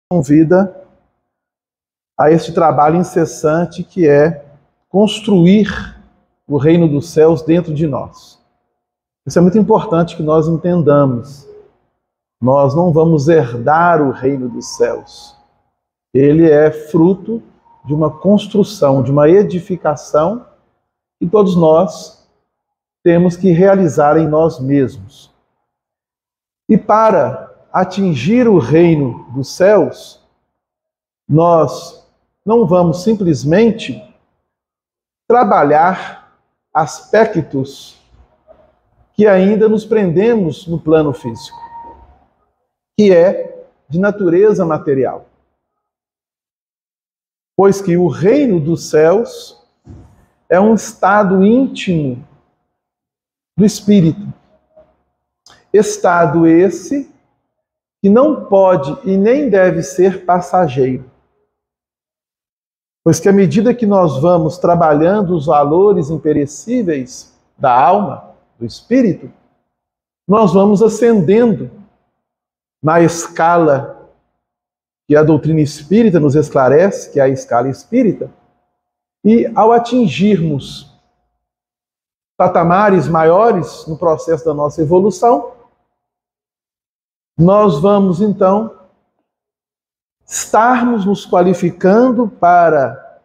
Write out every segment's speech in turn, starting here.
convida a este trabalho incessante que é construir o reino dos céus dentro de nós. Isso é muito importante que nós entendamos. Nós não vamos herdar o reino dos céus. Ele é fruto de uma construção, de uma edificação que todos nós temos que realizar em nós mesmos. E para atingir o reino dos céus, nós não vamos simplesmente trabalhar aspectos que ainda nos prendemos no plano físico, que é de natureza material. Pois que o reino dos céus é um estado íntimo do espírito. Estado esse que não pode e nem deve ser passageiro. Pois que à medida que nós vamos trabalhando os valores imperecíveis da alma, do espírito, nós vamos ascendendo na escala que a doutrina espírita nos esclarece, que é a escala espírita, e ao atingirmos patamares maiores no processo da nossa evolução, nós vamos então estarmos nos qualificando para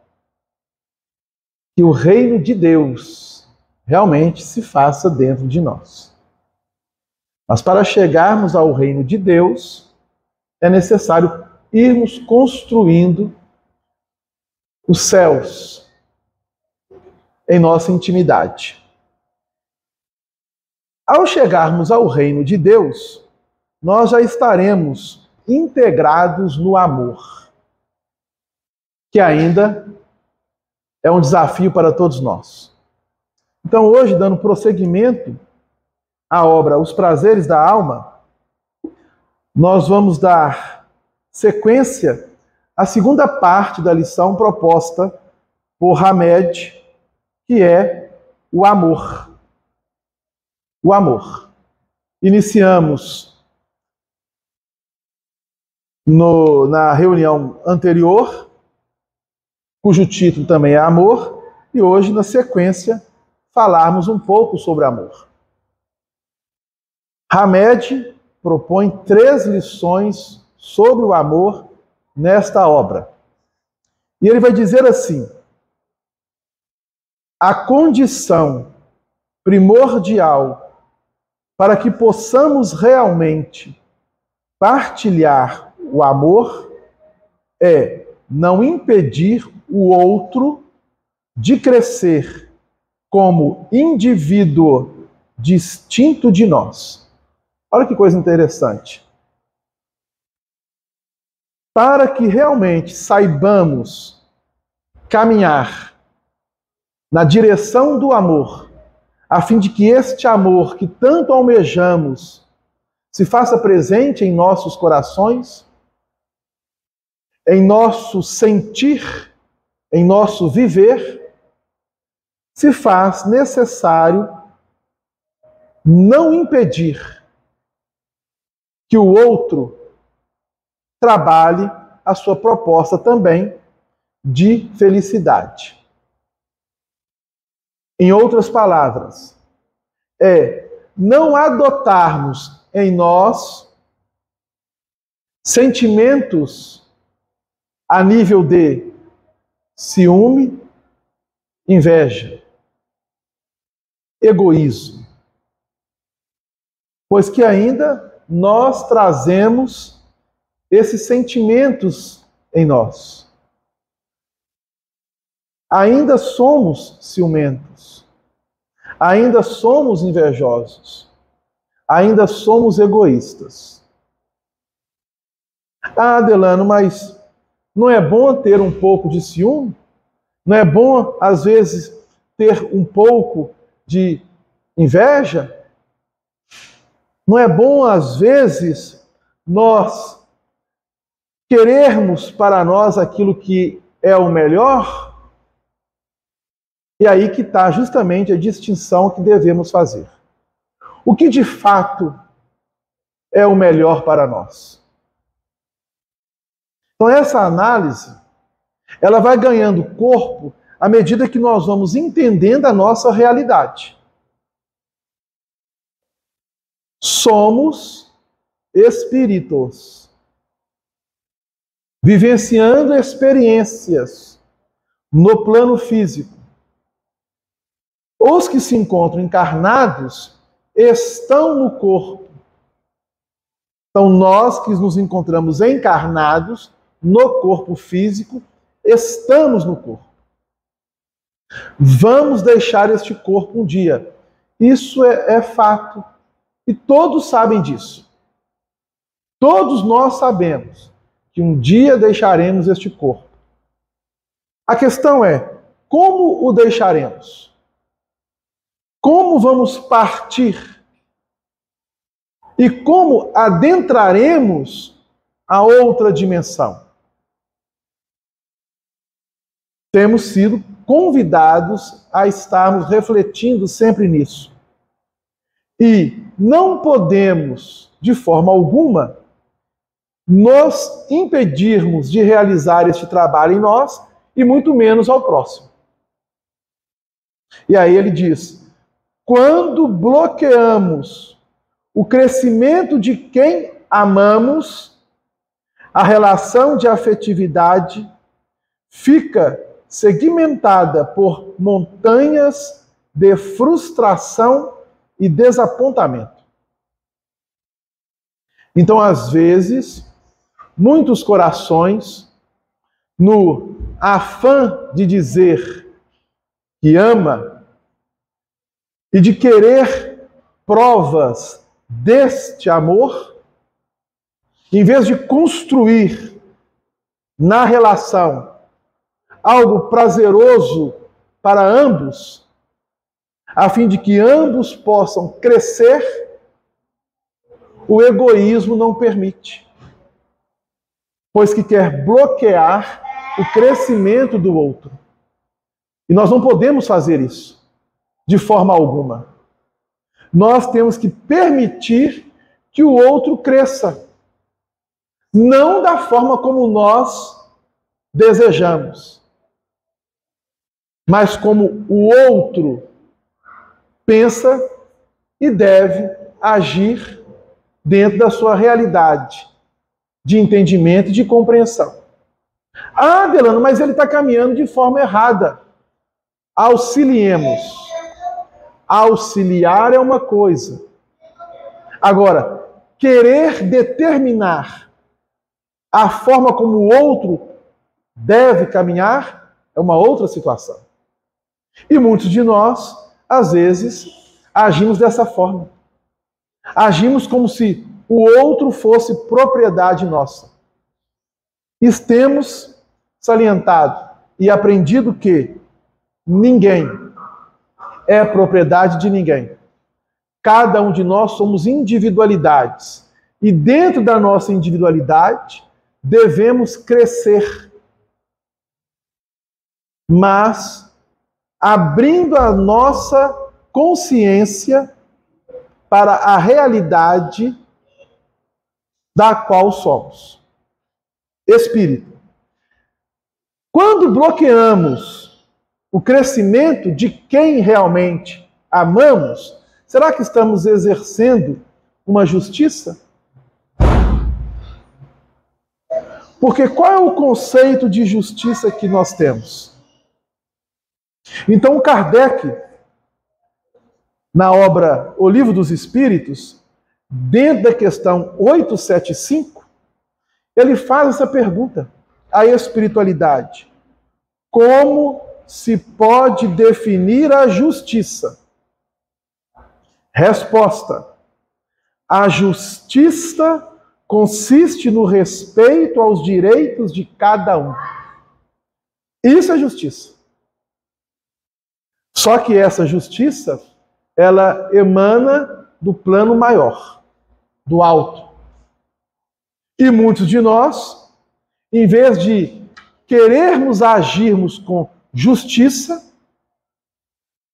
que o reino de Deus realmente se faça dentro de nós. Mas para chegarmos ao reino de Deus, é necessário irmos construindo os céus em nossa intimidade. Ao chegarmos ao reino de Deus, nós já estaremos integrados no amor, que ainda é um desafio para todos nós. Então, hoje, dando prosseguimento à obra Os Prazeres da Alma, nós vamos dar sequência à segunda parte da lição proposta por Hamed, que é o amor. O amor. Iniciamos na reunião anterior, cujo título também é Amor, e hoje, na sequência, falarmos um pouco sobre amor. Hamed propõe 3 lições sobre o amor nesta obra. E ele vai dizer assim: a condição primordial para que possamos realmente partilhar o amor é não impedir o outro de crescer como indivíduo distinto de nós. Olha que coisa interessante. Para que realmente saibamos caminhar na direção do amor, a fim de que este amor que tanto almejamos se faça presente em nossos corações, em nosso sentir, em nosso viver, se faz necessário não impedir que o outro trabalhe a sua proposta também de felicidade. Em outras palavras, é não adotarmos em nós sentimentos a nível de ciúme, inveja, egoísmo, pois que ainda nós trazemos esses sentimentos em nós. Ainda somos ciumentos, ainda somos invejosos, ainda somos egoístas. Ah, Delano, mas não é bom ter um pouco de ciúme? Não é bom, às vezes, ter um pouco de inveja? Não é bom, às vezes, nós querermos para nós aquilo que é o melhor? E aí que está justamente a distinção que devemos fazer. O que de fato é o melhor para nós? Então essa análise, ela vai ganhando corpo à medida que nós vamos entendendo a nossa realidade. Somos espíritos, vivenciando experiências no plano físico. Os que se encontram encarnados estão no corpo. Então, nós que nos encontramos encarnados no corpo físico, estamos no corpo. Vamos deixar este corpo um dia. Isso é fato. E todos sabem disso. Todos nós sabemos que um dia deixaremos este corpo. A questão é, como o deixaremos? Como vamos partir? E como adentraremos a outra dimensão? Temos sido convidados a estarmos refletindo sempre nisso. E não podemos, de forma alguma, nos impedirmos de realizar este trabalho em nós e muito menos ao próximo. E aí ele diz, quando bloqueamos o crescimento de quem amamos, a relação de afetividade fica segmentada por montanhas de frustração e desapontamento. Então, às vezes, muitos corações, no afã de dizer que ama e de querer provas deste amor, em vez de construir na relação algo prazeroso para ambos, a fim de que ambos possam crescer, o egoísmo não permite, pois que quer bloquear o crescimento do outro. E nós não podemos fazer isso de forma alguma. Nós temos que permitir que o outro cresça, não da forma como nós desejamos, mas como o outro pensa e deve agir dentro da sua realidade de entendimento e de compreensão. Ah, Delano, mas ele está caminhando de forma errada. Auxiliemos. Auxiliar é uma coisa. Agora, querer determinar a forma como o outro deve caminhar é uma outra situação. E muitos de nós, às vezes, agimos dessa forma. Agimos como se o outro fosse propriedade nossa. E temos salientado e aprendido que ninguém é propriedade de ninguém. Cada um de nós somos individualidades. E dentro da nossa individualidade, devemos crescer. Mas abrindo a nossa consciência para a realidade da qual somos. Espírito. Quando bloqueamos o crescimento de quem realmente amamos, será que estamos exercendo uma justiça? Porque qual é o conceito de justiça que nós temos? Então, Kardec, na obra O Livro dos Espíritos, dentro da questão 875, ele faz essa pergunta à espiritualidade. Como se pode definir a justiça? Resposta. A justiça consiste no respeito aos direitos de cada um. Isso é justiça. Só que essa justiça, ela emana do plano maior, do alto. E muitos de nós, em vez de querermos agirmos com justiça,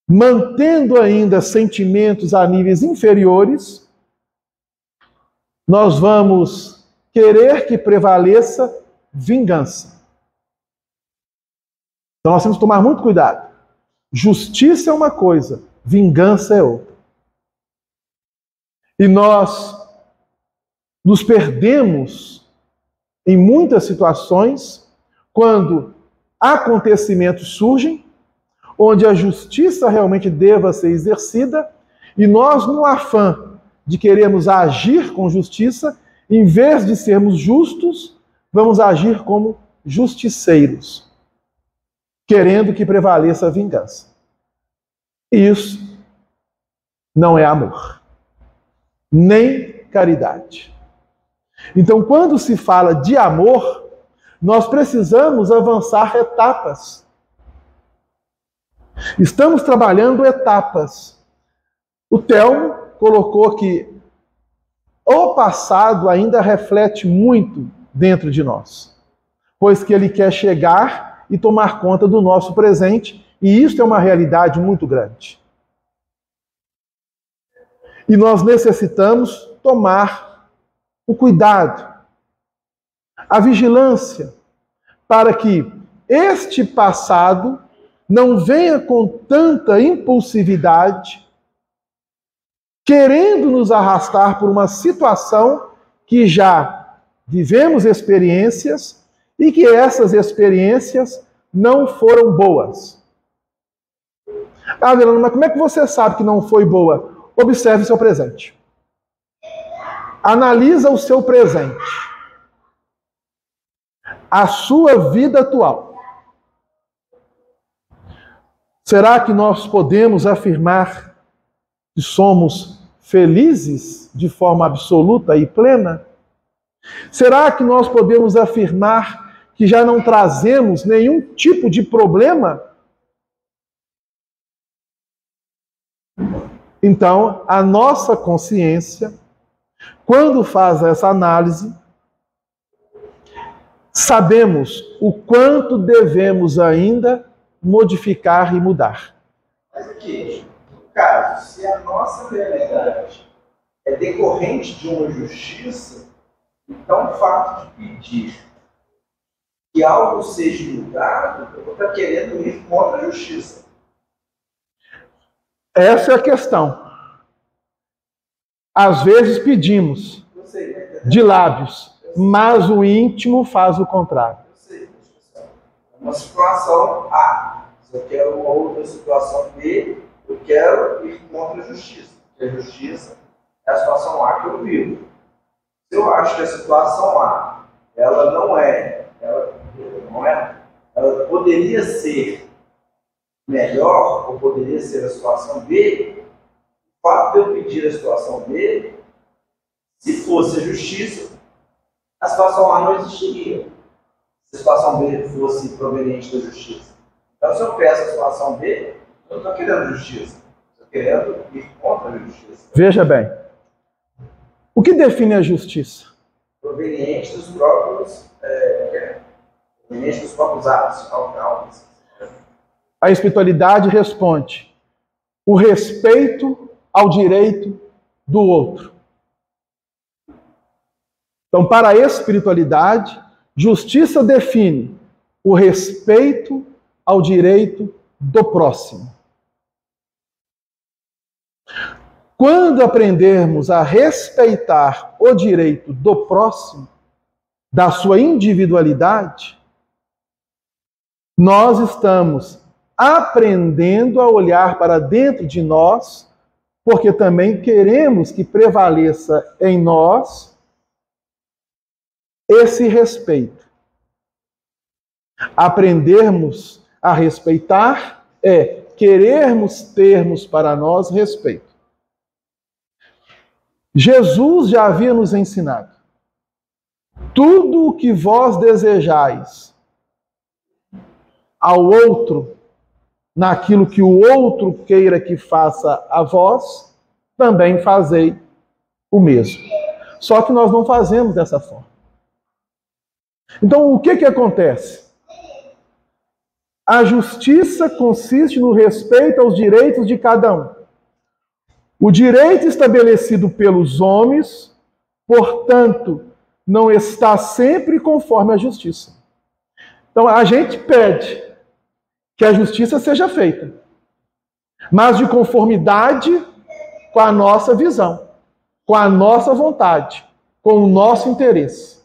mantendo ainda sentimentos a níveis inferiores, nós vamos querer que prevaleça vingança. Então nós temos que tomar muito cuidado. Justiça é uma coisa, vingança é outra. E nós nos perdemos em muitas situações quando acontecimentos surgem onde a justiça realmente deva ser exercida e nós, no afã de querermos agir com justiça, em vez de sermos justos, vamos agir como justiceiros, querendo que prevaleça a vingança. Isso não é amor, nem caridade. Então, quando se fala de amor, nós precisamos avançar etapas. Estamos trabalhando etapas. O Telmo colocou que o passado ainda reflete muito dentro de nós, pois que ele quer chegar e tomar conta do nosso presente, e isso é uma realidade muito grande. E nós necessitamos tomar o cuidado, a vigilância, para que este passado não venha com tanta impulsividade, querendo nos arrastar por uma situação que já vivemos experiências e que essas experiências não foram boas. Ah, Verona, mas como é que você sabe que não foi boa? Observe o seu presente. Analisa o seu presente. A sua vida atual. Será que nós podemos afirmar que somos felizes de forma absoluta e plena? Será que nós podemos afirmar que já não trazemos nenhum tipo de problema? Então, a nossa consciência, quando faz essa análise, sabemos o quanto devemos ainda modificar e mudar. Mas aqui, no caso, se a nossa realidade é decorrente de uma justiça, então o fato de pedir que algo seja mudado, eu vou estar querendo ir contra a justiça. Essa é a questão. Às vezes pedimos de lábios, mas o íntimo faz o contrário. Eu sei, uma situação A, se eu quero uma outra situação B, eu quero ir contra a justiça. Porque a justiça é a situação A que eu vivo. Se eu acho que a situação A, ela poderia ser melhor, ou poderia ser a situação B, o fato de eu pedir a situação B, se fosse a justiça, a situação A não existiria. Se a situação B fosse proveniente da justiça. Então, se eu peço a situação B, eu não estou querendo justiça. Estou querendo ir contra a justiça. Veja bem. O que define a justiça? Proveniente dos próprios atos. A espiritualidade responde: o respeito ao direito do outro. Então, para a espiritualidade, justiça define o respeito ao direito do próximo. Quando aprendermos a respeitar o direito do próximo, da sua individualidade, nós estamos aprendendo a olhar para dentro de nós, porque também queremos que prevaleça em nós esse respeito. Aprendermos a respeitar é querermos termos para nós respeito. Jesus já havia nos ensinado: tudo o que vós desejais ao outro, naquilo que o outro queira que faça a vós, também fazei o mesmo. Só que nós não fazemos dessa forma. Então, o que acontece? A justiça consiste no respeito aos direitos de cada um. O direito estabelecido pelos homens, portanto, não está sempre conforme a justiça. Então a gente pede que a justiça seja feita, mas de conformidade com a nossa visão, com a nossa vontade, com o nosso interesse.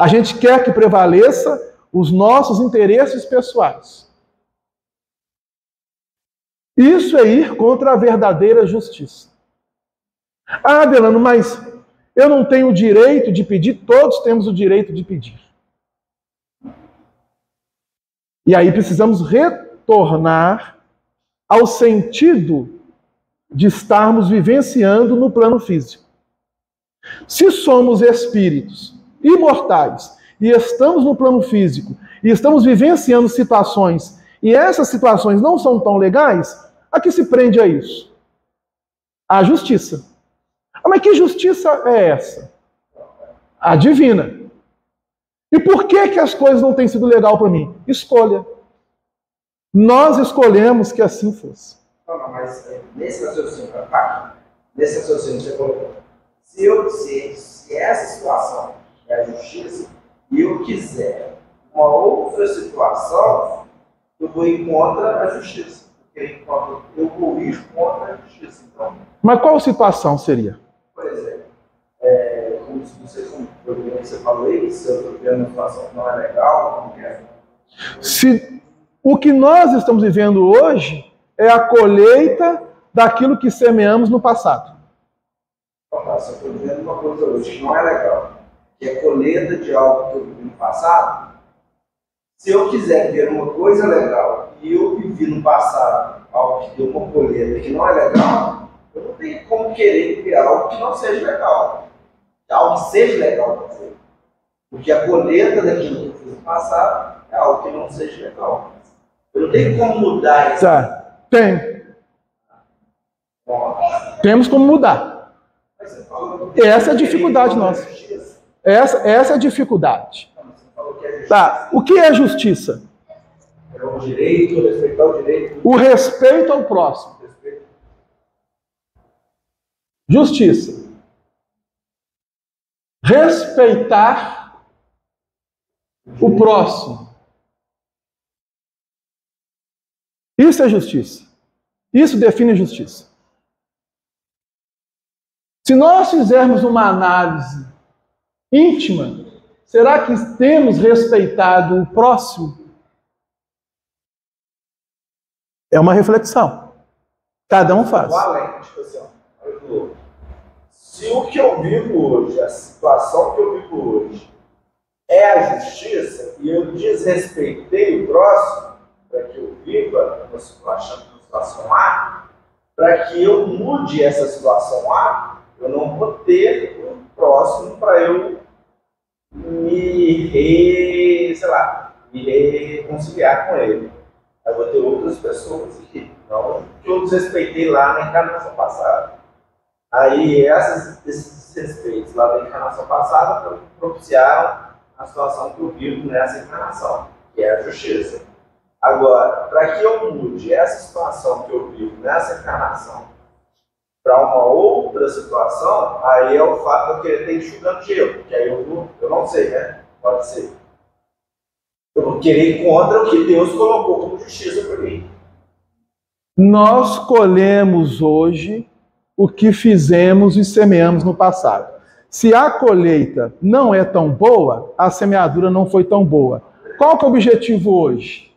A gente quer que prevaleça os nossos interesses pessoais. Isso é ir contra a verdadeira justiça. Ah, Delano, mas eu não tenho o direito de pedir, todos temos o direito de pedir. E aí precisamos retornar ao sentido de estarmos vivenciando no plano físico. Se somos espíritos imortais e estamos no plano físico e estamos vivenciando situações e essas situações não são tão legais, a que se prende a isso? A justiça. Ah, mas que justiça é essa? A divina. E por que as coisas não têm sido legais para mim? Escolha. Nós escolhemos que assim fosse. Não, mas nesse raciocínio você colocou, se essa situação é a justiça, e eu quiser uma outra situação, eu vou ir contra a justiça. Eu vou ir contra a justiça. Então, mas qual situação seria? por exemplo, como você falou aí, se eu estou vendo uma situação que não é legal, não quero. Se o que nós estamos vivendo hoje é a colheita daquilo que semeamos no passado. Se eu estou vivendo uma coisa hoje que não é legal, que é colheita de algo que eu vivi no passado, se eu quiser ver uma coisa legal e eu vivi no passado algo que deu uma colheita que não é legal, eu não tenho como querer ver algo que não seja legal. Algo que seja legal para fazer. Porque a colheita daquilo que eu fiz no passado é algo que não seja legal. Eu não tenho como mudar isso. Tá. Tem. Temos como mudar. Essa é a dificuldade nossa. Essa é a dificuldade. Tá. O que é justiça? É o direito, respeitar o direito. O respeito ao próximo. Justiça. Respeitar o próximo. Isso é justiça. Isso define justiça. Se nós fizermos uma análise íntima, será que temos respeitado o próximo? É uma reflexão. Cada um faz. Se o que eu vivo hoje, a situação que eu vivo hoje, é a justiça, e eu desrespeitei o próximo, para que eu viva uma situação A, para que eu mude essa situação A, eu não vou ter o próximo para eu me reconciliar com ele. Eu vou ter outras pessoas aqui, não que eu desrespeitei lá na encarnação passada. Aí esses respeitos lá da encarnação passada propiciaram a situação que eu vivo nessa encarnação, que é a justiça. Agora, para que eu mude essa situação que eu vivo nessa encarnação para uma outra situação, aí é o fato de eu querer ter enxugando gelo, que aí eu não sei, né? Pode ser. Eu vou querer ir contra o que Deus colocou como justiça para mim. Nós colhemos hoje o que fizemos e semeamos no passado. Se a colheita não é tão boa, a semeadura não foi tão boa. Qual que é o objetivo hoje?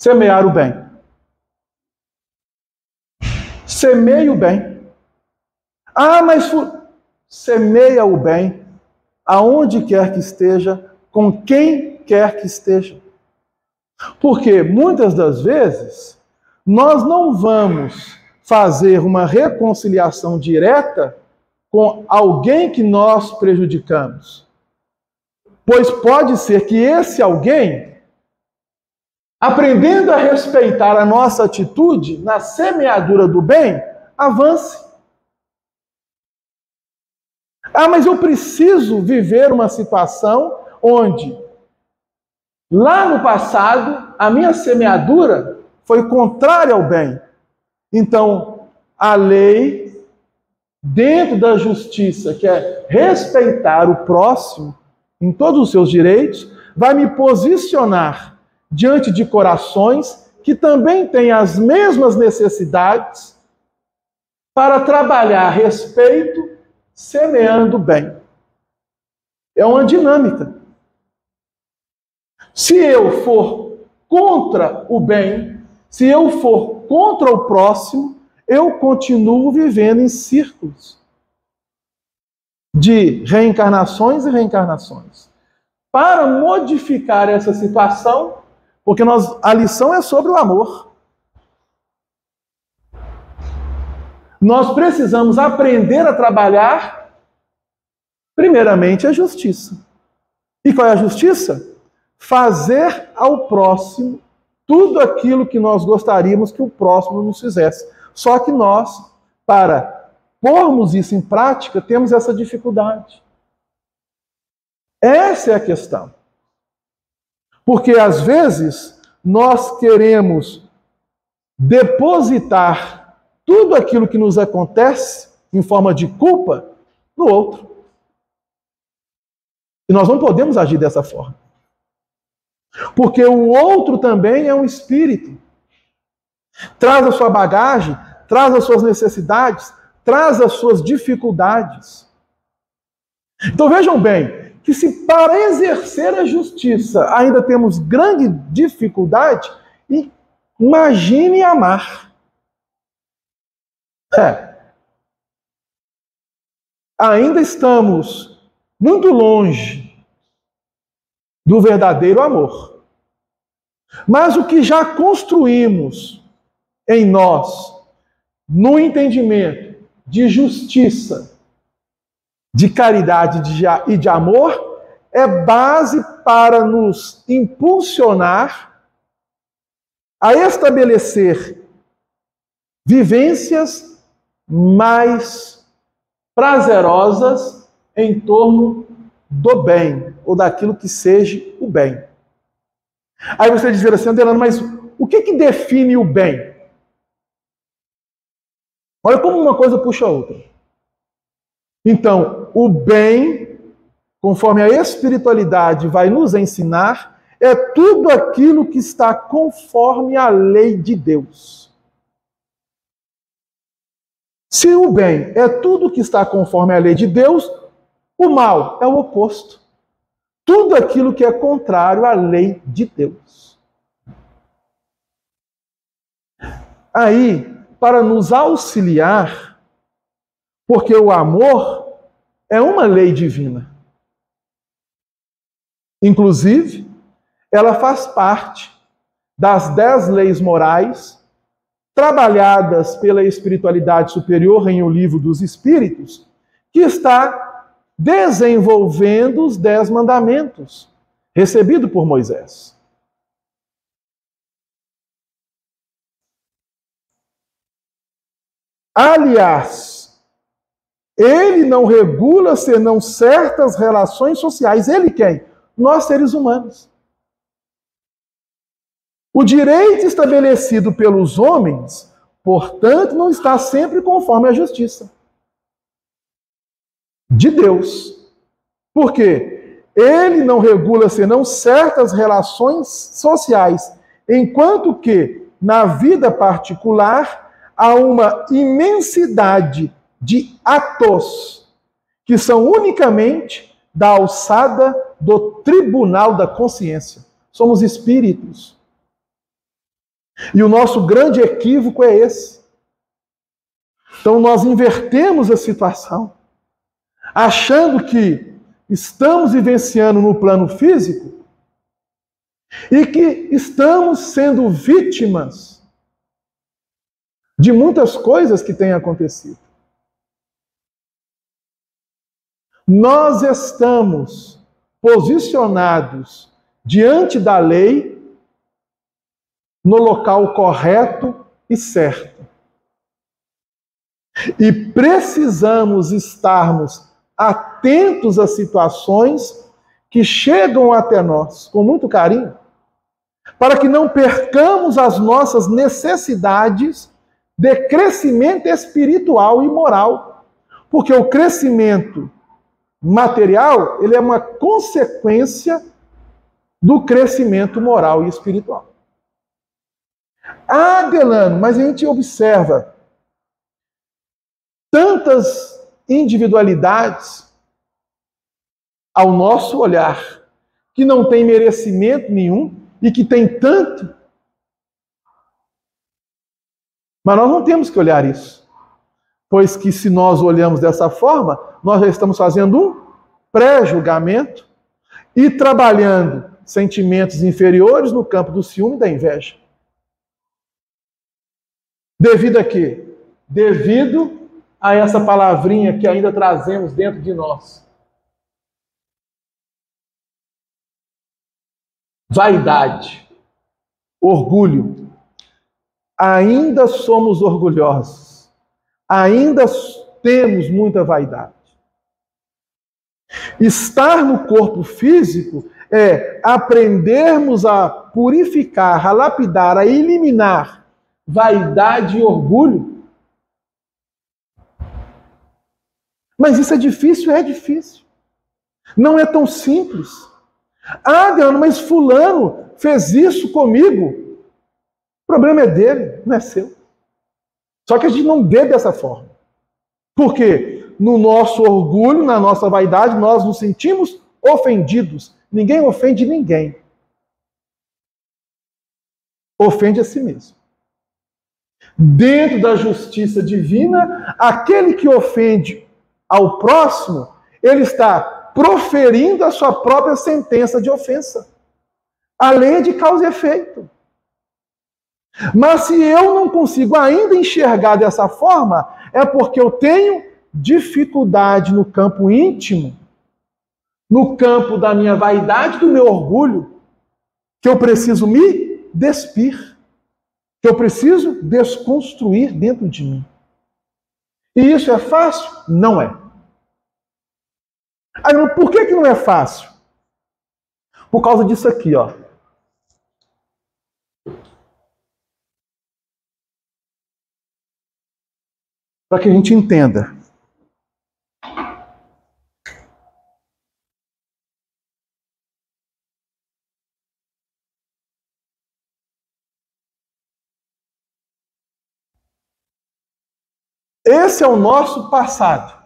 Semear o bem. Semeie o bem. Ah, mas semeia o bem aonde quer que esteja, com quem quer que esteja. Porque muitas das vezes nós não vamos fazer uma reconciliação direta com alguém que nós prejudicamos. Pois pode ser que esse alguém, aprendendo a respeitar a nossa atitude na semeadura do bem, avance. Ah, mas eu preciso viver uma situação onde, lá no passado, a minha semeadura foi contrária ao bem. Então, a lei, dentro da justiça, que é respeitar o próximo em todos os seus direitos, vai me posicionar diante de corações que também têm as mesmas necessidades para trabalhar respeito, semeando bem. É uma dinâmica. Se eu for contra o bem, se eu for contra o próximo, eu continuo vivendo em círculos de reencarnações e reencarnações. Para modificar essa situação, porque a lição é sobre o amor. Nós precisamos aprender a trabalhar, primeiramente, a justiça. E qual é a justiça? Fazer ao próximo tudo aquilo que nós gostaríamos que o próximo nos fizesse. Só que nós, para pormos isso em prática, temos essa dificuldade. Essa é a questão. Porque, às vezes, nós queremos depositar tudo aquilo que nos acontece em forma de culpa no outro. E nós não podemos agir dessa forma. Porque o outro também é um espírito. Traz a sua bagagem, traz as suas necessidades, traz as suas dificuldades. Então vejam bem, que se para exercer a justiça ainda temos grande dificuldade, imagine amar. Ainda estamos muito longe do verdadeiro amor. Mas o que já construímos em nós, no entendimento de justiça, de caridade e de amor, é base para nos impulsionar a estabelecer vivências mais prazerosas em torno do bem, ou daquilo que seja o bem. Aí você diz assim, Adelano, mas o que define o bem? Olha como uma coisa puxa a outra. Então, o bem, conforme a espiritualidade vai nos ensinar, é tudo aquilo que está conforme a lei de Deus. Se o bem é tudo que está conforme a lei de Deus, o mal é o oposto. Tudo aquilo que é contrário à lei de Deus. Aí, para nos auxiliar, porque o amor é uma lei divina. Inclusive, ela faz parte das 10 leis morais trabalhadas pela espiritualidade superior em O Livro dos Espíritos, que está desenvolvendo os 10 mandamentos recebidos por Moisés. Aliás, ele não regula senão certas relações sociais. Ele quem? Nós, seres humanos. O direito estabelecido pelos homens, portanto, não está sempre conforme a justiça de Deus. Por quê? Ele não regula senão certas relações sociais, enquanto que, na vida particular, há uma imensidade de atos que são unicamente da alçada do tribunal da consciência. Somos espíritos. E o nosso grande equívoco é esse. Então nós invertemos a situação, achando que estamos vivenciando no plano físico e que estamos sendo vítimas de muitas coisas que têm acontecido. Nós estamos posicionados diante da lei no local correto e certo. E precisamos estarmos atentos às situações que chegam até nós com muito carinho, para que não percamos as nossas necessidades de crescimento espiritual e moral. Porque o crescimento material, ele é uma consequência do crescimento moral e espiritual. Ah, Delano, mas a gente observa tantas individualidades ao nosso olhar que não tem merecimento nenhum e que tem tanto. Mas nós não temos que olhar isso. Pois que se nós olhamos dessa forma, nós já estamos fazendo um pré-julgamento e trabalhando sentimentos inferiores no campo do ciúme e da inveja. Devido a quê? Devido a essa palavrinha que ainda trazemos dentro de nós. Vaidade, orgulho. Ainda somos orgulhosos. Ainda temos muita vaidade. Estar no corpo físico é aprendermos a purificar, a lapidar, a eliminar vaidade e orgulho. Mas isso é difícil? É difícil. Não é tão simples. Ah, Deus, mas fulano fez isso comigo. O problema é dele, não é seu. Só que a gente não vê dessa forma. Por quê? No nosso orgulho, na nossa vaidade, nós nos sentimos ofendidos. Ninguém ofende ninguém. Ofende a si mesmo. Dentro da justiça divina, aquele que ofende ao próximo, ele está proferindo a sua própria sentença de ofensa. A lei é de causa e efeito. Mas se eu não consigo ainda enxergar dessa forma, é porque eu tenho dificuldade no campo íntimo, no campo da minha vaidade, do meu orgulho, que eu preciso me despir, que eu preciso desconstruir dentro de mim. E isso é fácil? Não é. Aí, por que não é fácil? Por causa disso aqui, ó. Para que a gente entenda. Esse é o nosso passado.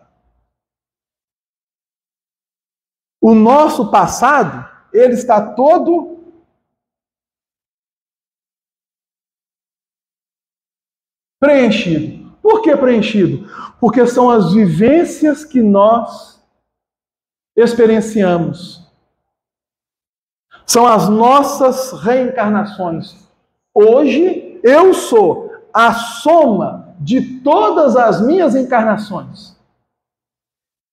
O nosso passado, ele está todo preenchido. Por que preenchido? Porque são as vivências que nós experienciamos. São as nossas reencarnações. Hoje, eu sou a soma de todas as minhas encarnações.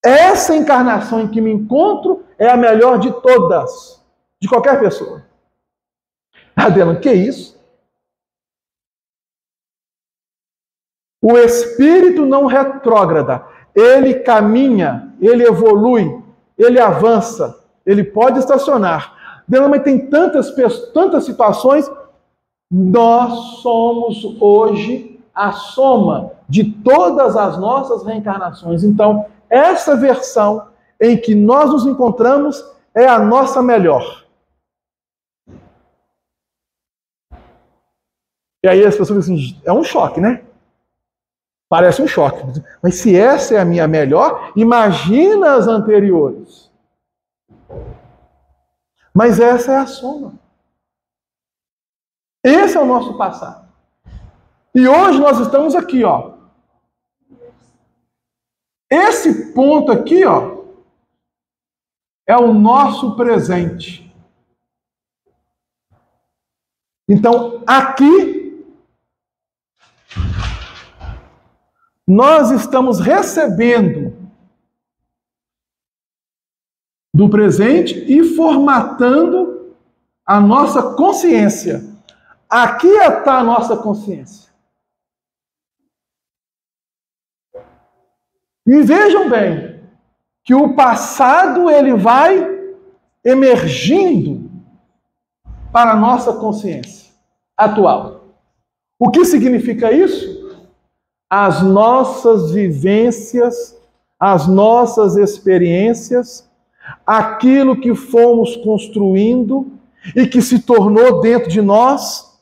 Essa encarnação em que me encontro é a melhor de todas, de qualquer pessoa. Adela, que isso? O espírito não retrógrada, ele caminha, ele evolui, ele avança, ele pode estacionar. Adela, mas tem tantas situações. Nós somos hoje a soma de todas as nossas reencarnações. Então, essa versão em que nós nos encontramos é a nossa melhor. E aí as pessoas dizem assim, é um choque, né? Parece um choque. Mas se essa é a minha melhor, imagina as anteriores. Mas essa é a soma. Esse é o nosso passado. E hoje nós estamos aqui, ó. Esse ponto aqui, ó, é o nosso presente. Então, aqui, nós estamos recebendo do presente e formatando a nossa consciência. Aqui está a nossa consciência. E vejam bem que o passado ele vai emergindo para a nossa consciência atual. O que significa isso? as nossas vivências, as nossas experiências, aquilo que fomos construindo e que se tornou dentro de nós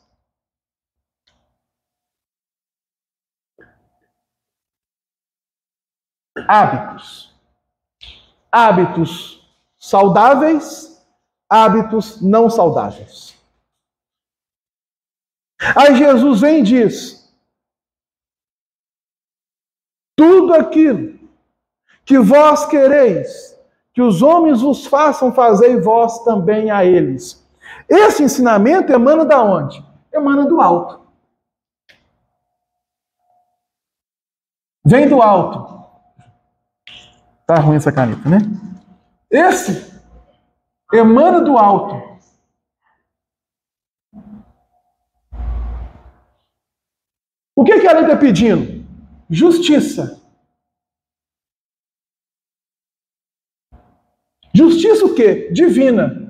hábitos. Hábitos saudáveis, hábitos não saudáveis. Aí Jesus vem e diz: tudo aquilo que vós quereis que os homens vos façam, fazei vós também a eles. Esse ensinamento emana da onde? Emana do alto. Vem do alto. Tá ruim essa caneta, né? Esse emana do alto. O que a lei está pedindo? Justiça. Justiça o quê? Divina.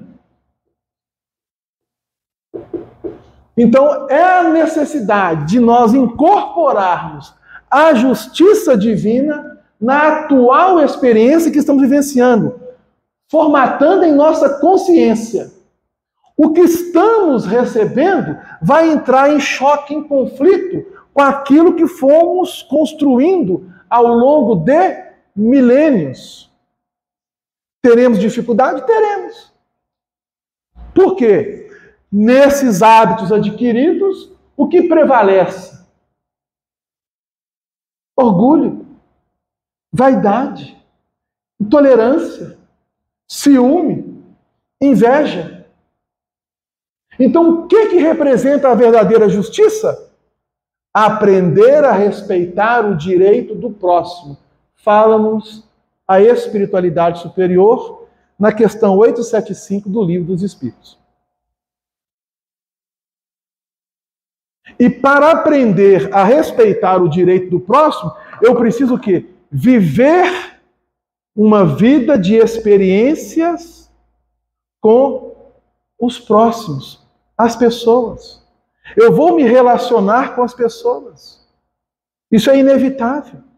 Então, é a necessidade de nós incorporarmos a justiça divina na atual experiência que estamos vivenciando, formatando em nossa consciência. O que estamos recebendo vai entrar em choque, em conflito com aquilo que fomos construindo ao longo de milênios. Teremos dificuldade? Teremos. Por quê? Nesses hábitos adquiridos, o que prevalece? Orgulho, vaidade, intolerância, ciúme, inveja. Então, o que representa a verdadeira justiça? Aprender a respeitar o direito do próximo. Fala-nos a espiritualidade superior na questão 875 do Livro dos Espíritos. E para aprender a respeitar o direito do próximo, eu preciso o quê? Viver uma vida de experiências com os próximos, as pessoas. Eu vou me relacionar com as pessoas. Isso é inevitável.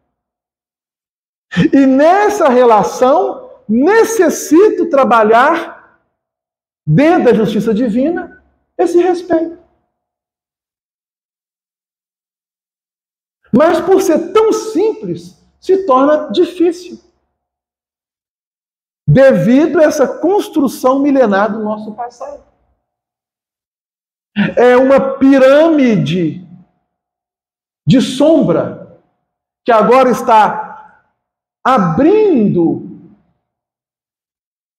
E nessa relação, necessito trabalhar, dentro da justiça divina, esse respeito. Mas por ser tão simples, se torna difícil. Devido a essa construção milenar do nosso passado. É uma pirâmide de sombra que agora está abrindo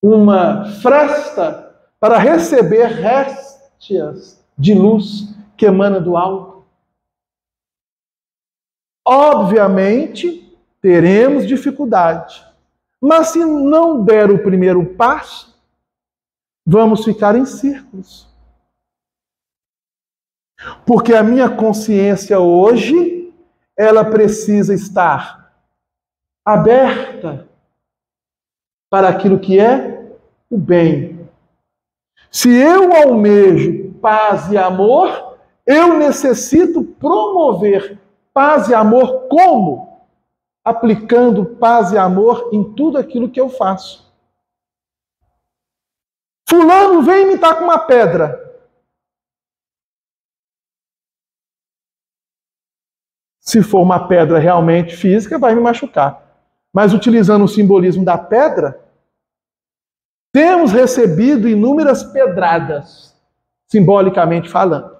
uma fresta para receber réstias de luz que emana do alto. Obviamente, teremos dificuldade. Mas se não der o primeiro passo, vamos ficar em círculos. Porque a minha consciência hoje, ela precisa estar aberta para aquilo que é o bem. Se eu almejo paz e amor, eu necessito promover paz e amor como? Aplicando paz e amor em tudo aquilo que eu faço. Fulano vem me dar com uma pedra. Se for uma pedra realmente física, vai me machucar. Mas utilizando o simbolismo da pedra, temos recebido inúmeras pedradas, simbolicamente falando.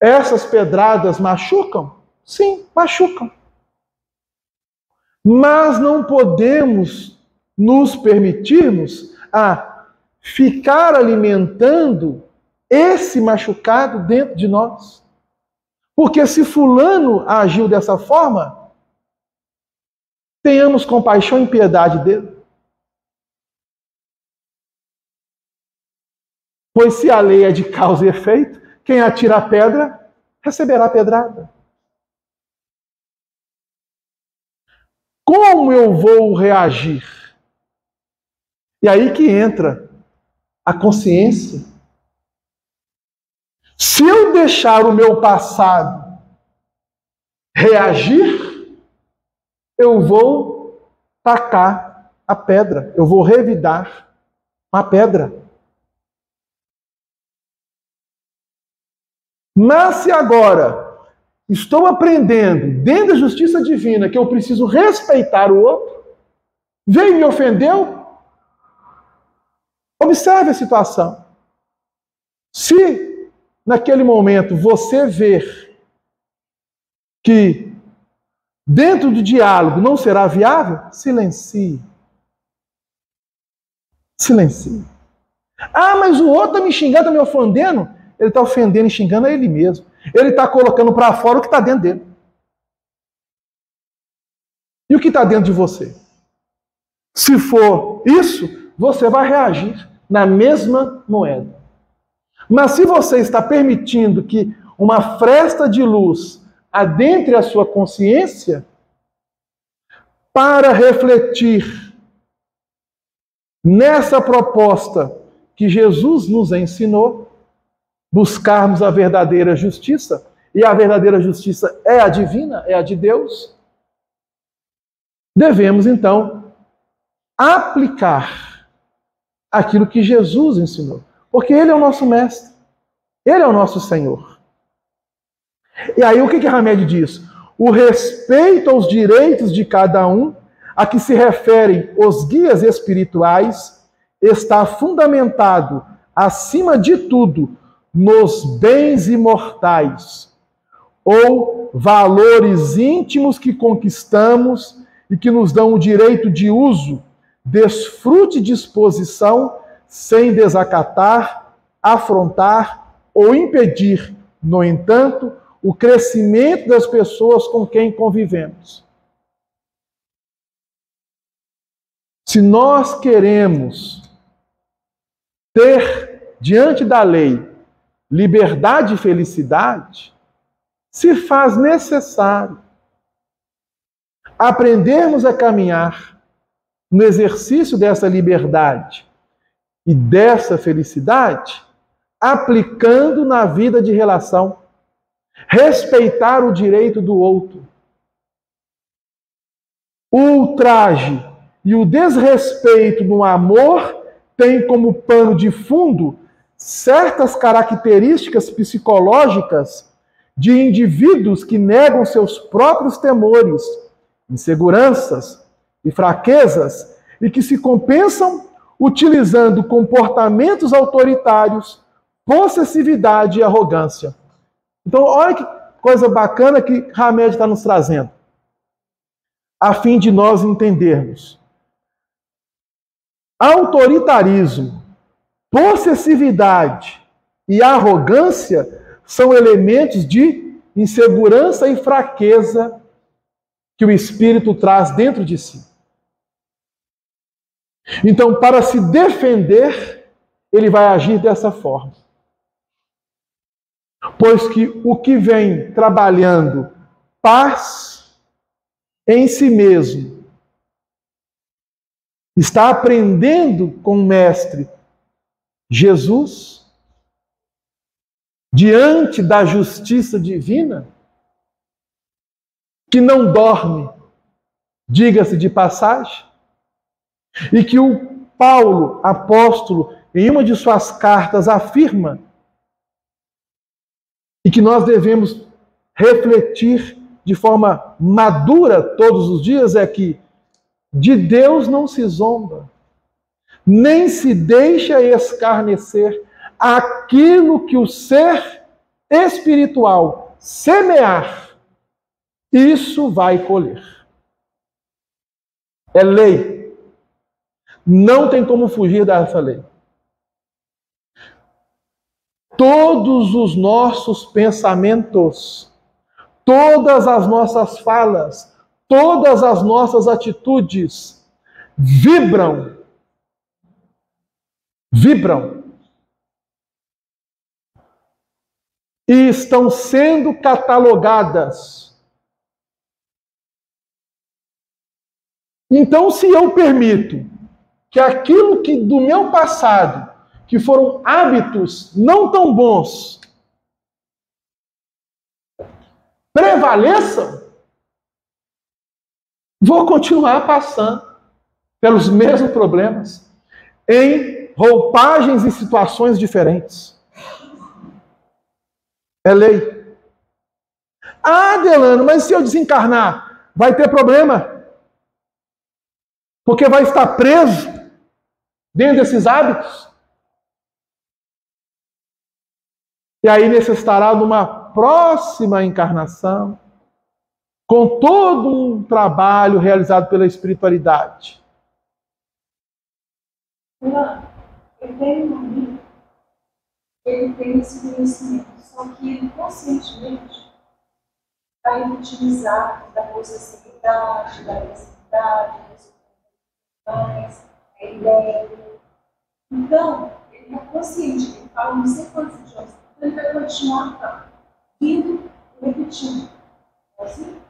Essas pedradas machucam? Sim, machucam. Mas não podemos nos permitirmos a ficar alimentando esse machucado dentro de nós. Porque se fulano agiu dessa forma, tenhamos compaixão e piedade dele. Pois se a lei é de causa e efeito, quem atira a pedra receberá a pedrada. Como eu vou reagir? E aí que entra a consciência. Se eu deixar o meu passado reagir, eu vou tacar a pedra, eu vou revidar a pedra. Mas se agora estou aprendendo, dentro da justiça divina, que eu preciso respeitar o outro, veio e me ofendeu, observe a situação. Se naquele momento você ver que dentro do diálogo não será viável, silencie. Silencie. Ah, mas o outro está me xingando, está me ofendendo. Ele está ofendendo e xingando a ele mesmo. Ele está colocando para fora o que está dentro dele. E o que está dentro de você? Se for isso, você vai reagir na mesma moeda. Mas se você está permitindo que uma fresta de luz adentre a sua consciência para refletir nessa proposta que Jesus nos ensinou, buscarmos a verdadeira justiça, e a verdadeira justiça é a divina, é a de Deus, devemos então aplicar aquilo que Jesus ensinou, porque Ele é o nosso mestre, Ele é o nosso Senhor. E aí o que Hamed diz? O respeito aos direitos de cada um, a que se referem os guias espirituais, está fundamentado, acima de tudo, nos bens imortais, ou valores íntimos que conquistamos e que nos dão o direito de uso, desfrute e disposição, sem desacatar, afrontar ou impedir, no entanto, o crescimento das pessoas com quem convivemos. Se nós queremos ter, diante da lei, liberdade e felicidade, se faz necessário aprendermos a caminhar no exercício dessa liberdade e dessa felicidade, aplicando na vida de relação, respeitar o direito do outro. O ultraje e o desrespeito no amor têm como pano de fundo certas características psicológicas de indivíduos que negam seus próprios temores, inseguranças e fraquezas e que se compensam utilizando comportamentos autoritários, possessividade e arrogância. Então, olha que coisa bacana que Hamed está nos trazendo, a fim de nós entendermos. Autoritarismo, possessividade e arrogância são elementos de insegurança e fraqueza que o espírito traz dentro de si. Então, para se defender, ele vai agir dessa forma. Pois que o que vem trabalhando paz em si mesmo, está aprendendo com o Mestre Jesus, diante da justiça divina, que não dorme, diga-se de passagem, e que o Paulo, apóstolo, em uma de suas cartas afirma, e que nós devemos refletir de forma madura todos os dias, é que de Deus não se zomba, nem se deixa escarnecer. Aquilo que o ser espiritual semear, isso vai colher. É lei. Não tem como fugir dessa lei. Todos os nossos pensamentos, todas as nossas falas, todas as nossas atitudes vibram e estão sendo catalogadas. Então, se eu permito que aquilo que do meu passado, que foram hábitos não tão bons, prevaleçam, Vou continuar passando pelos mesmos problemas, em roupagens e situações diferentes. É lei. Ah, Delano, mas se eu desencarnar, vai ter problema. Porque vai estar preso dentro desses hábitos. E aí necessitará de uma próxima encarnação, com todo um trabalho realizado pela espiritualidade. Eu tenho um amigo, ele tem esse conhecimento, só que ele conscientemente vai utilizar da possessividade, da agressividade, das a ideia. Então, ele está consciente, ele fala não sei quantos idiomas, então ele vai continuar vindo e repetindo. É assim?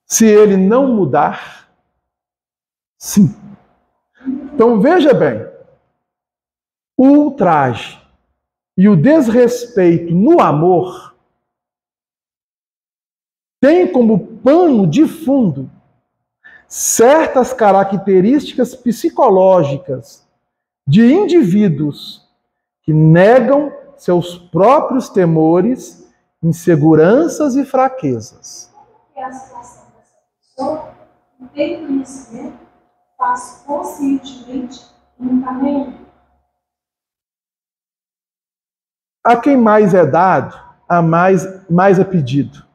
Se ele não mudar, sim. Então veja bem, o ultraje e o desrespeito no amor tem como pano de fundo certas características psicológicas de indivíduos que negam seus próprios temores, inseguranças e fraquezas. É a situação dessa pessoa que tem conhecimento, faz conscientemente e não está nem. A quem mais é dado, a mais é pedido.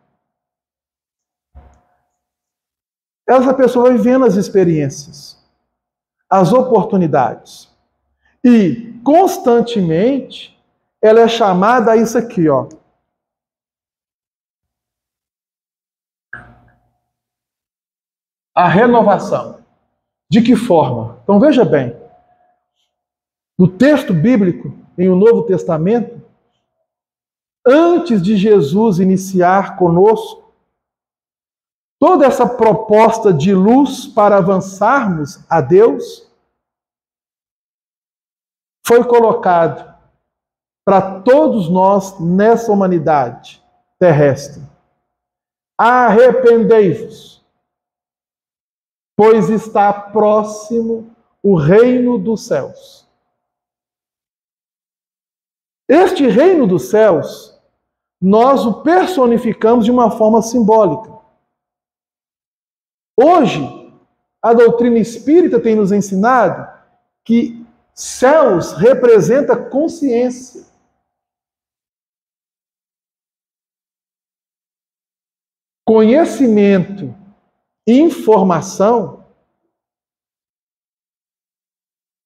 Essa pessoa vai vivendo as experiências, as oportunidades. E, constantemente, ela é chamada a isso aqui, ó. A renovação. De que forma? Então veja bem, no texto bíblico, em o Novo Testamento, antes de Jesus iniciar conosco toda essa proposta de luz para avançarmos a Deus, foi colocado para todos nós nessa humanidade terrestre. Arrependei-vos, pois está próximo o reino dos céus. Este reino dos céus, nós o personificamos de uma forma simbólica. Hoje, a doutrina espírita tem nos ensinado que céus representa consciência. Conhecimento, informação,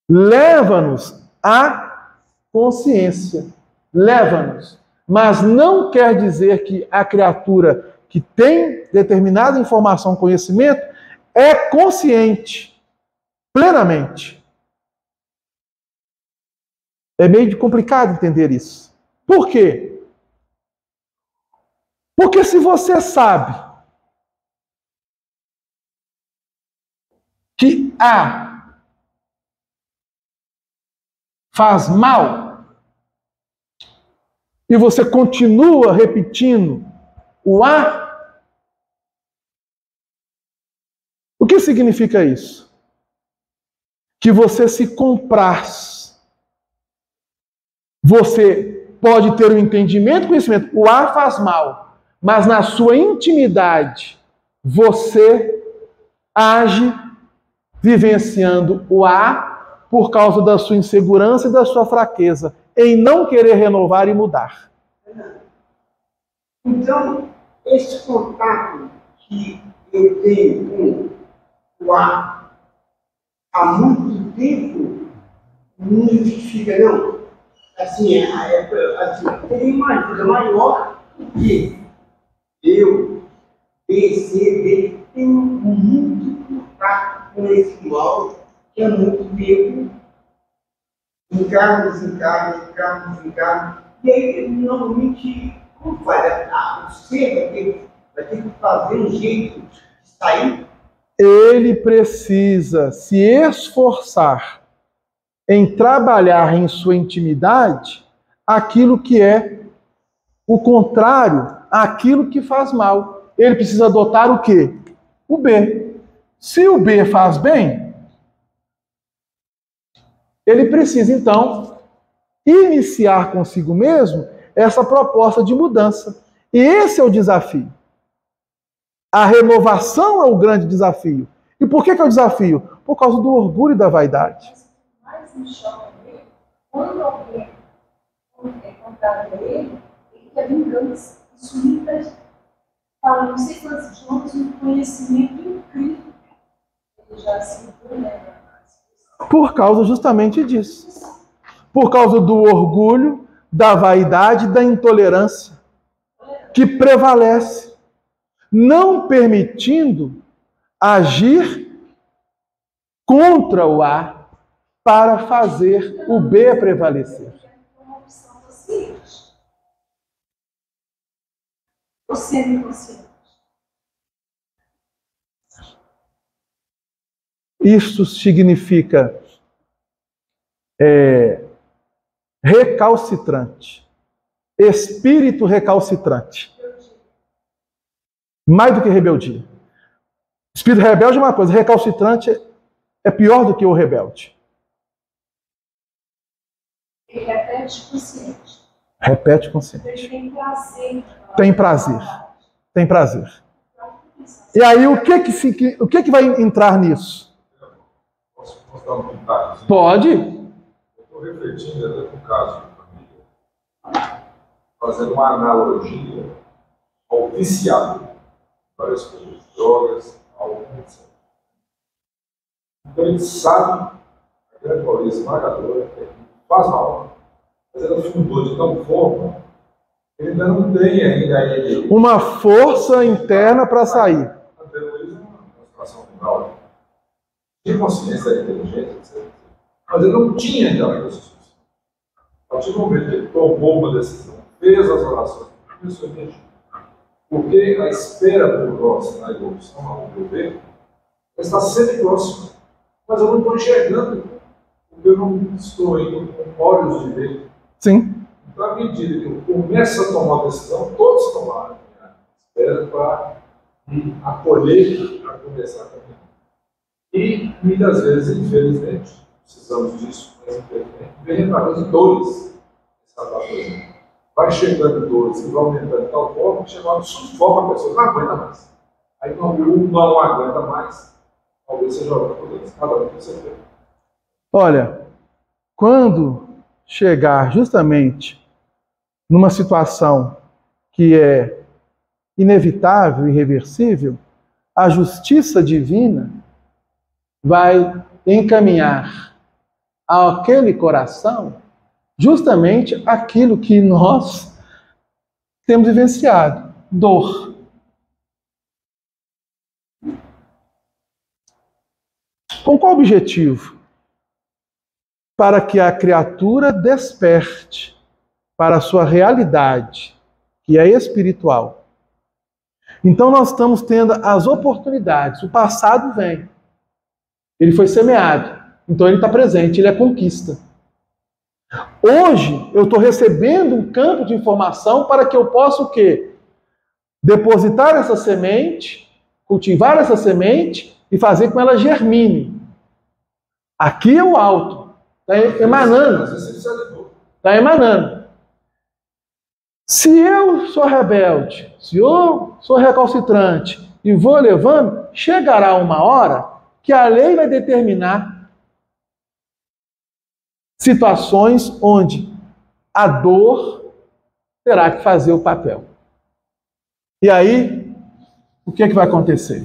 leva-nos à consciência. Leva-nos. Mas não quer dizer que a criatura que tem determinada informação, conhecimento, é consciente, plenamente. É meio complicado entender isso. Por quê? Porque se você sabe que A faz mal, e você continua repetindo o A, o que significa isso? Que você se compraz. Você pode ter o entendimento, conhecimento. O A faz mal, mas na sua intimidade você age vivenciando o A por causa da sua insegurança e da sua fraqueza, em não querer renovar e mudar. Então, esse contato que eu tenho com o ar há muito tempo não justifica, não. Assim, tem uma coisa maior que eu, perceber, tenho muito contato com esse mal que há muito tempo encarna, desencarna. E aí, normalmente, como faz? Você vai ter que fazer um jeito de sair. Ele precisa se esforçar em trabalhar em sua intimidade aquilo que é o contrário àquilo que faz mal. Ele precisa adotar o quê? O B. Se o B faz bem, ele precisa, então, iniciar consigo mesmo essa proposta de mudança. E esse é o desafio. A renovação é o grande desafio. E por que é o desafio? Por causa do orgulho e da vaidade. Mas me chama ele, quando alguém é contrário a ele, ele quer vingança. Isso muita gente fala, não sei quantos idiomas, um conhecimento incrível. Ele já se lembra. Por causa justamente disso. Por causa do orgulho, da vaidade e da intolerância que prevalece, não permitindo agir contra o A para fazer o B prevalecer. Uma opção consciente. Ou semi-consciente. Isso significa recalcitrante. Espírito recalcitrante. Mais do que rebeldia. Espírito rebelde é uma coisa, recalcitrante é pior do que o rebelde. Ele repete consciente. Repete consciente. Ele tem prazer. Tem prazer. Tem prazer. E aí, o que vai entrar nisso? Posso dar um pitaco? Pode. Eu estou refletindo até com o caso de família, fazendo uma analogia ao viciado, várias coisas, drogas, álcool, etc. Então a gente sabe, a grande maioria esmagadora, que faz mal, mas ela fundou de tal forma que ele ainda não tem ainda uma força interna para sair. Até hoje, uma situação rural. Tinha consciência da inteligência, etc. Mas ele não tinha aquela força. A partir do momento que ele tomou uma decisão, fez as orações, começou a agir. Porque a espera por nós na evolução, ao meu ver, está sempre próxima. Mas eu não estou enxergando, porque eu não estou indo com olhos de ver. Sim. Então, à medida que eu começo a tomar a decisão, todos tomaram a espera para me acolher, para começar a caminhar. E, muitas vezes, infelizmente, precisamos disso, mas infelizmente, vem através de dores. Vai chegando dores e vai aumentando de tal forma que chega sufoca a pessoa, não aguenta mais. Aí não aguenta mais, talvez seja outra coisa, cada um que você vê. Olha, quando chegar justamente numa situação que é inevitável, irreversível, a justiça divina vai encaminhar àquele coração justamente aquilo que nós temos vivenciado, dor. Com qual objetivo? Para que a criatura desperte para a sua realidade, que é espiritual. Então nós estamos tendo as oportunidades. O passado vem. Ele foi semeado. Então ele está presente, ele é conquista. Hoje eu estou recebendo um campo de informação para que eu possa o quê? Depositar essa semente, cultivar essa semente e fazer com que ela germine. Aqui é o alto. Está emanando. Está emanando. Se eu sou rebelde, se eu sou recalcitrante e vou levando, chegará uma hora que a lei vai determinar situações onde a dor terá que fazer o papel. E aí, o que é que vai acontecer?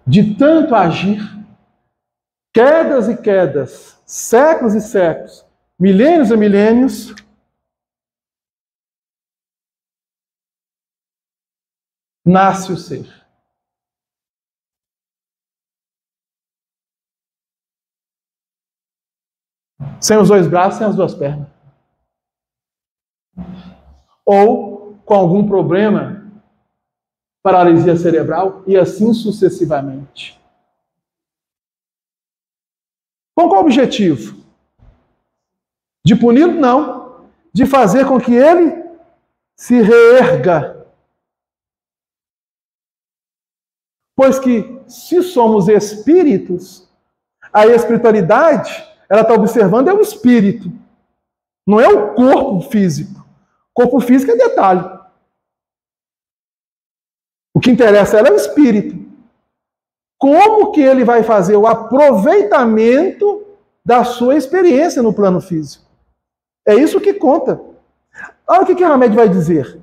De tanto agir, quedas e quedas, séculos e séculos, milênios e milênios, nasce o ser. Sem os dois braços, sem as duas pernas. Ou com algum problema, paralisia cerebral, e assim sucessivamente. Com qual objetivo? De puni-lo, não. De fazer com que ele se reerga. Pois que, se somos espíritos, a espiritualidade, ela está observando é o espírito. Não é o corpo físico. O corpo físico é detalhe. O que interessa a ela é o espírito. Como que ele vai fazer o aproveitamento da sua experiência no plano físico? É isso que conta. Olha o que Hamed vai dizer.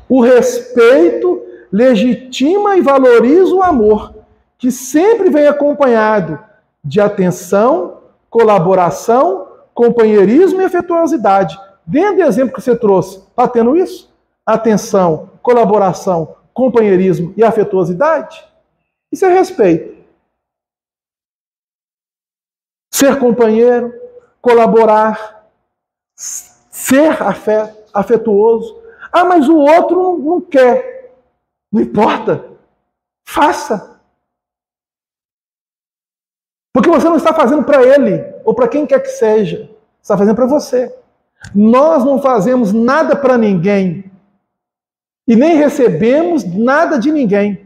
O respeito legitima e valoriza o amor, que sempre vem acompanhado de atenção, colaboração, companheirismo e afetuosidade. Dentro do exemplo que você trouxe, está tendo isso? Atenção, colaboração, companheirismo e afetuosidade? Isso é respeito. Ser companheiro, colaborar, ser afetuoso. Ah, mas o outro não quer. Não importa. Faça. Porque você não está fazendo para ele, ou para quem quer que seja. Você está fazendo para você. Nós não fazemos nada para ninguém. E nem recebemos nada de ninguém.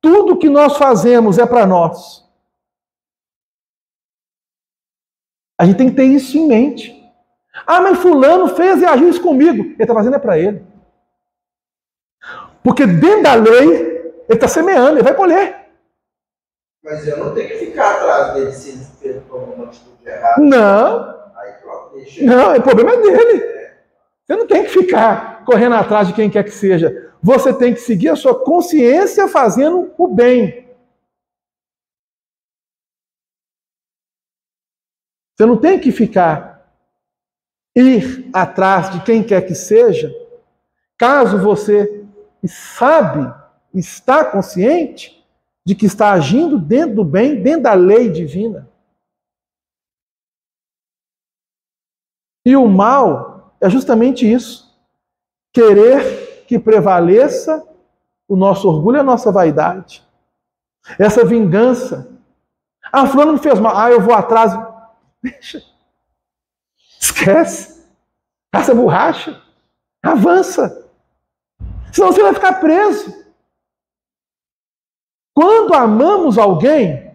Tudo que nós fazemos é para nós. A gente tem que ter isso em mente. Ah, mas fulano fez e agiu isso comigo. Ele está fazendo é para ele. Porque dentro da lei, ele está semeando, ele vai colher. Mas eu não tenho que ficar atrás dele se ele fez uma atitude errada. Não. Aí pronto, deixa. Não, o problema é dele. Você não tem que ficar correndo atrás de quem quer que seja. Você tem que seguir a sua consciência fazendo o bem. Você não tem que ir atrás de quem quer que seja, caso você está consciente de que está agindo dentro do bem, dentro da lei divina. E o mal é justamente isso. Querer que prevaleça o nosso orgulho e a nossa vaidade. Essa vingança. Ah, fulano me fez mal. Ah, eu vou atrás. Deixa. Esquece. Passa borracha. Avança. Senão você vai ficar preso. Quando amamos alguém,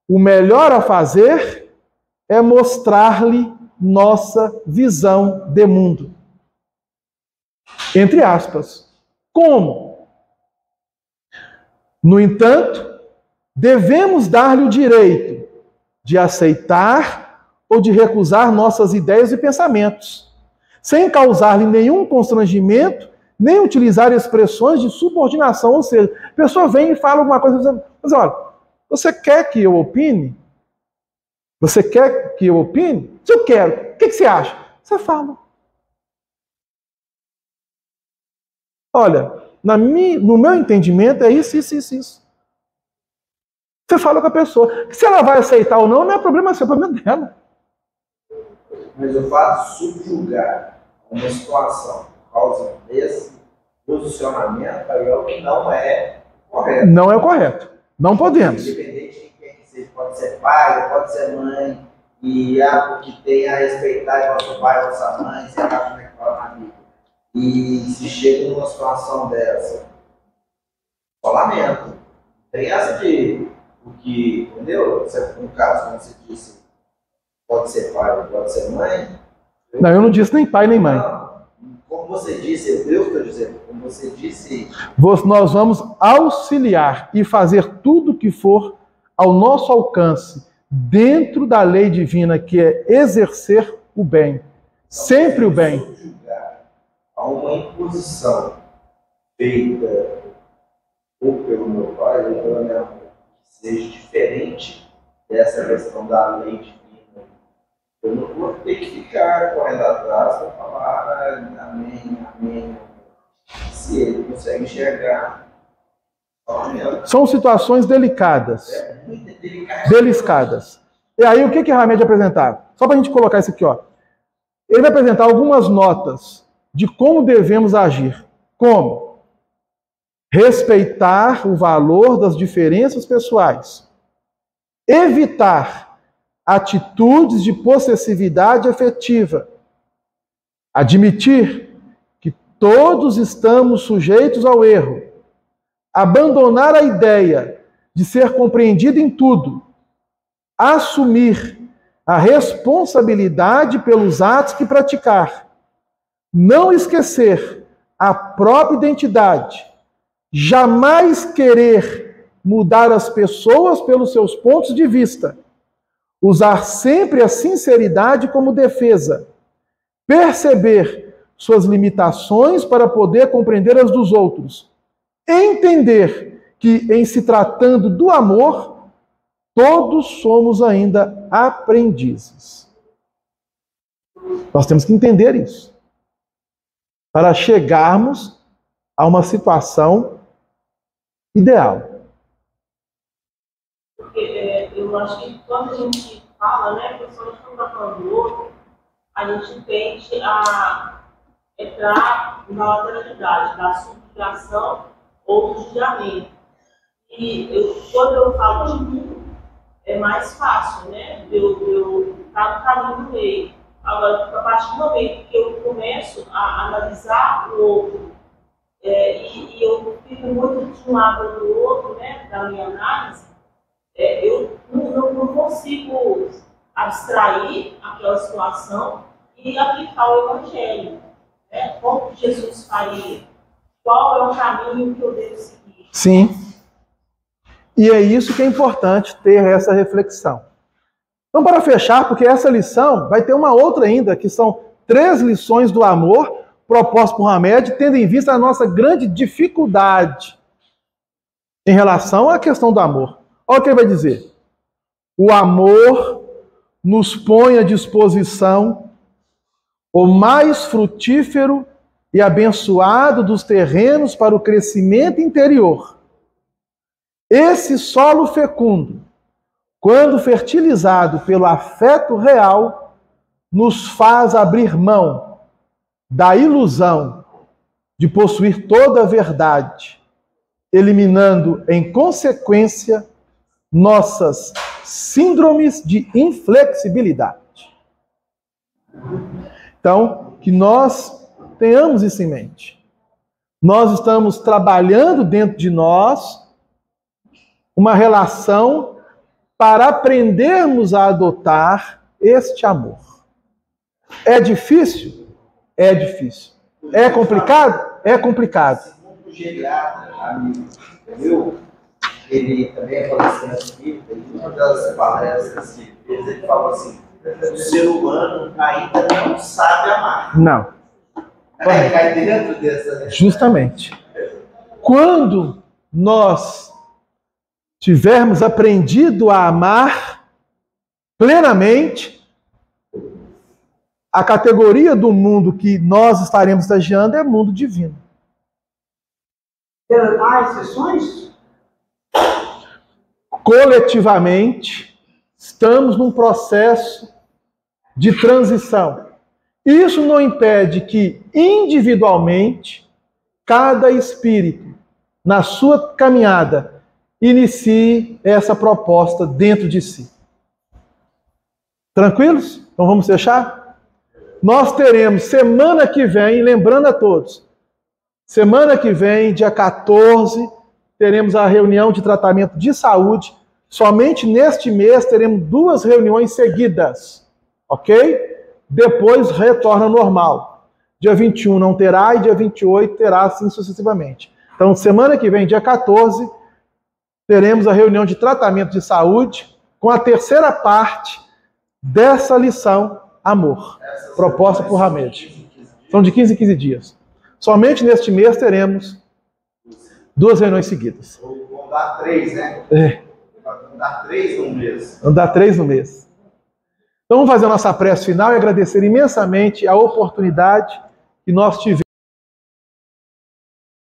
o melhor a fazer é mostrar-lhe nossa visão de mundo. Entre aspas. Como? No entanto, devemos dar-lhe o direito de aceitar ou de recusar nossas ideias e pensamentos, sem causar-lhe nenhum constrangimento, nem utilizar expressões de subordinação. Ou seja, a pessoa vem e fala alguma coisa, mas olha, você quer que eu opine? Você quer que eu opine? Se eu quero, o que você acha? Você fala. Olha, no meu entendimento é isso. Você fala com a pessoa. Se ela vai aceitar ou não é problema seu, é problema dela. Mas o fato de subjugar uma situação por causa desse posicionamento aí é o que não é correto. Não é o correto. Não podemos. Independente de quem que seja, pode ser pai, pode ser mãe, e o que tem a respeitar nosso pai, nossa mãe, sei lá como é que fala na Bíblia. E se chega numa situação dessa, só lamento. Tem essa de o que, entendeu? No caso, como você disse, pode ser pai, pode ser mãe. Não, eu não disse nem pai nem mãe. Não, como você disse, Deus está dizendo, como você disse. Nós vamos auxiliar e fazer tudo o que for ao nosso alcance, dentro da lei divina, que é exercer o bem. Sempre o bem. Subjugar a uma imposição feita ou pelo meu pai ou pela minha mãe, que seja diferente dessa questão da lei divina, eu não vou ter que ficar correndo atrás para falar amém. Se ele consegue enxergar, são situações delicadas. muito Delicadas. E aí, o que Hamed apresentar? Só para a gente colocar isso aqui, ó. Ele vai apresentar algumas notas de como devemos agir. Como? Respeitar o valor das diferenças pessoais. evitar atitudes de possessividade afetiva, admitir que todos estamos sujeitos ao erro, abandonar a ideia de ser compreendido em tudo, assumir a responsabilidade pelos atos que praticar, não esquecer a própria identidade, jamais querer mudar as pessoas pelos seus pontos de vista, usar sempre a sinceridade como defesa, perceber suas limitações para poder compreender as dos outros, entender que, em se tratando do amor, todos somos ainda aprendizes. Nós temos que entender isso para chegarmos a uma situação ideal. Porque eu acho que quando a gente fala, né, principalmente quando está falando do outro, a gente tende a entrar na lateralidade da subjugação ou do julgamento. E quando eu falo de mim, é mais fácil, né? Eu estar no caminho do meio. Agora, a partir do momento que eu começo a analisar o outro, e eu fico muito de um lado ou do outro, né, da minha análise, eu não consigo abstrair aquela situação e aplicar o Evangelho. Né? Como Jesus faria? Qual é o caminho que eu devo seguir? Sim. E é isso que é importante ter essa reflexão. Então, para fechar, porque essa lição vai ter uma outra ainda, que são 3 lições do amor propostas por Hamed, tendo em vista a nossa grande dificuldade em relação à questão do amor. Olha o que ele vai dizer. O amor nos põe à disposição o mais frutífero e abençoado dos terrenos para o crescimento interior. Esse solo fecundo, quando fertilizado pelo afeto real, nos faz abrir mão da ilusão de possuir toda a verdade, eliminando, em consequência, nossas síndromes de inflexibilidade. Então, que nós tenhamos isso em mente. Nós estamos trabalhando dentro de nós uma relação para aprendermos a adotar este amor. É difícil? É difícil. É complicado? É complicado. O Geriatra, amigo meu, ele também é palestrante espírita, e uma das palestras que ele fez, ele falou assim: o ser humano ainda não sabe amar. Não. Cai dentro dessa. Justamente. Quando nós tivermos aprendido a amar plenamente, a categoria do mundo que nós estaremos estagiando é mundo divino. Há exceções? Coletivamente, estamos num processo de transição. Isso não impede que, individualmente, cada espírito, na sua caminhada, inicie essa proposta dentro de si. Tranquilos? Então vamos fechar? Nós teremos semana que vem, lembrando a todos, semana que vem, dia 14, teremos a reunião de tratamento de saúde. Somente neste mês teremos 2 reuniões seguidas, ok? Depois retorna ao normal. Dia 21 não terá e dia 28 terá, assim sucessivamente. Então, semana que vem, dia 14, teremos a reunião de tratamento de saúde com a terceira parte dessa lição, amor, proposta por Hamed. São de 15 em 15 dias. Somente neste mês teremos 2 reuniões seguidas. Vão dar 3, né? Vão dar 3 no mês. Vão dar 3 no mês. Então vamos fazer a nossa prece final e agradecer imensamente a oportunidade que nós tivemos